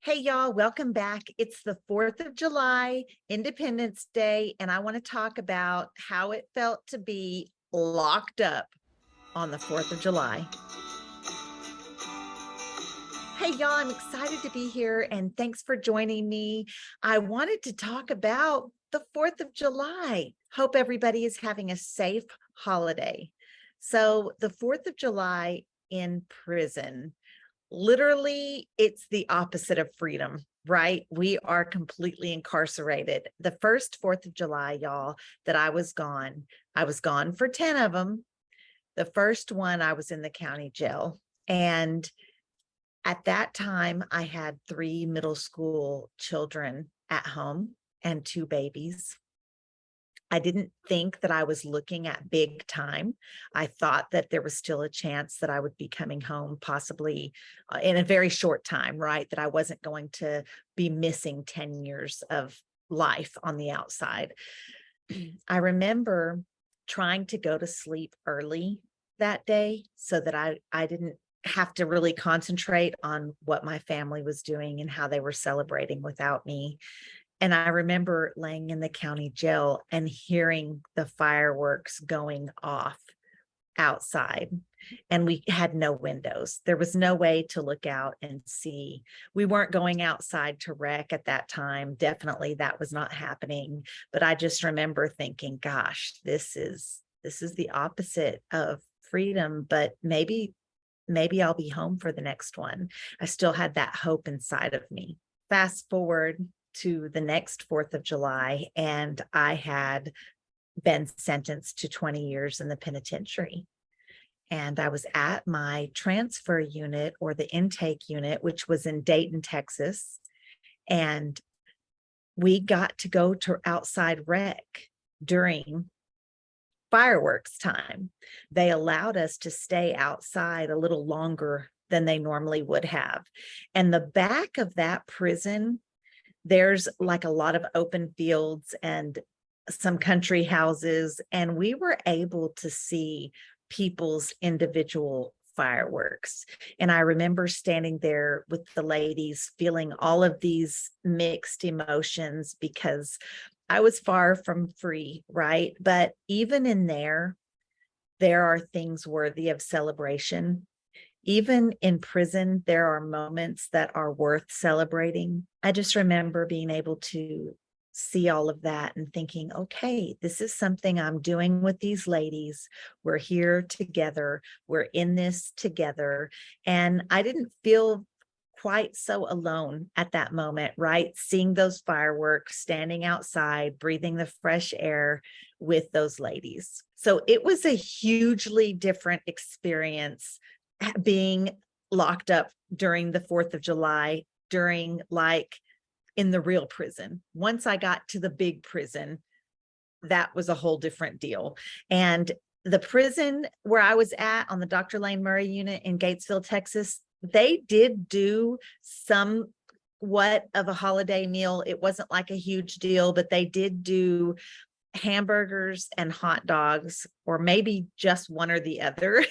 Hey, y'all, welcome back. It's the 4th of July, Independence Day, and I want to talk about how it felt to be locked up on the 4th of July. Hey, y'all, I'm excited to be here and thanks for joining me. I wanted to talk about the 4th of July. Hope everybody is having a safe holiday. So, the 4th of July in prison. Literally, it's the opposite of freedom, right? We are completely incarcerated. The first 4th of July, y'all, that I was gone for 10 of them. The first one, I was in the county jail. And at that time, I had 3 middle school children at home and 2 babies. I didn't think that I was looking at big time. I thought that there was still a chance that I would be coming home possibly in a very short time, right? That I wasn't going to be missing 10 years of life on the outside. I remember trying to go to sleep early that day so that I didn't have to really concentrate on what my family was doing and how they were celebrating without me. And I remember laying in the county jail and hearing the fireworks going off outside. And we had no windows. There was no way to look out and see. We weren't going outside to rec at that time. Definitely that was not happening. But I just remember thinking, gosh, this is the opposite of freedom, but maybe I'll be home for the next one. I still had that hope inside of me. Fast forward to the next 4th of July, and I had been sentenced to 20 years in the penitentiary. And I was at my transfer unit or the intake unit, which was in Dayton, Texas. And we got to go to outside rec during fireworks time. They allowed us to stay outside a little longer than they normally would have. And the back of that prison, there's like a lot of open fields and some country houses, and we were able to see people's individual fireworks. And I remember standing there with the ladies feeling all of these mixed emotions because I was far from free, right? But even in there are things worthy of celebration. Even in prison, there are moments that are worth celebrating. I just remember being able to see all of that and thinking, okay, this is something I'm doing with these ladies. We're here together. We're in this together. And I didn't feel quite so alone at that moment, right? Seeing those fireworks, standing outside, breathing the fresh air with those ladies. So it was a hugely different experience being locked up during the 4th of July, during like in the real prison. Once I got to the big prison, that was a whole different deal. And the prison where I was at on the Dr. Lane Murray unit in Gatesville, Texas, they did do somewhat of a holiday meal. It wasn't like a huge deal, but they did do hamburgers and hot dogs, or maybe just one or the other.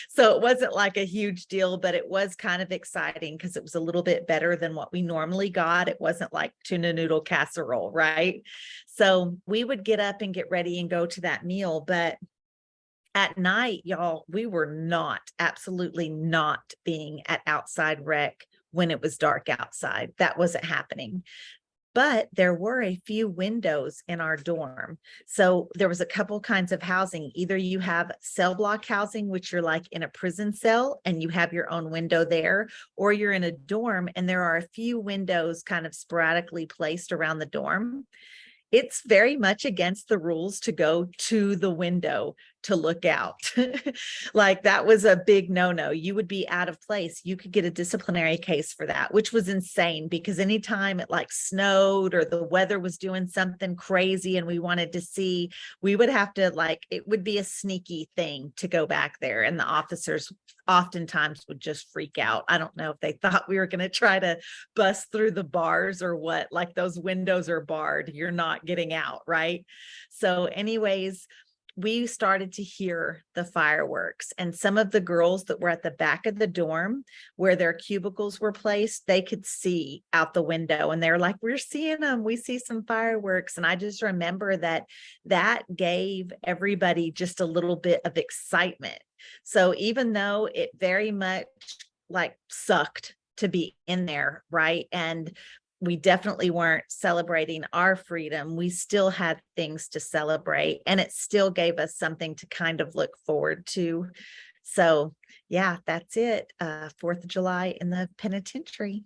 So it wasn't like a huge deal, but it was kind of exciting because it was a little bit better than what we normally got. It wasn't like tuna noodle casserole, right? So we would get up and get ready and go to that meal. But at night, y'all, we were absolutely not being at outside rec when it was dark outside. That wasn't happening. But there were a few windows in our dorm. So there was a couple kinds of housing. Either you have cell block housing, which you're like in a prison cell and you have your own window there, or you're in a dorm and there are a few windows kind of sporadically placed around the dorm. It's very much against the rules to go to the window to look out. Like that was a big no-no. You would be out of place. You could get a disciplinary case for that, which was insane because anytime it like snowed or the weather was doing something crazy and we wanted to see, we would have to it would be a sneaky thing to go back there. And the officers oftentimes would just freak out. I don't know if they thought we were going to try to bust through the bars or what, like those windows are barred. You're not getting out, right? So anyways, we started to hear the fireworks, and some of the girls that were at the back of the dorm where their cubicles were placed, they could see out the window and they're like, we're seeing them, we see some fireworks. And I just remember that gave everybody just a little bit of excitement. So even though it very much like sucked to be in there, right? And we definitely weren't celebrating our freedom, we still had things to celebrate, and it still gave us something to kind of look forward to. So yeah, that's it. 4th of July in the penitentiary.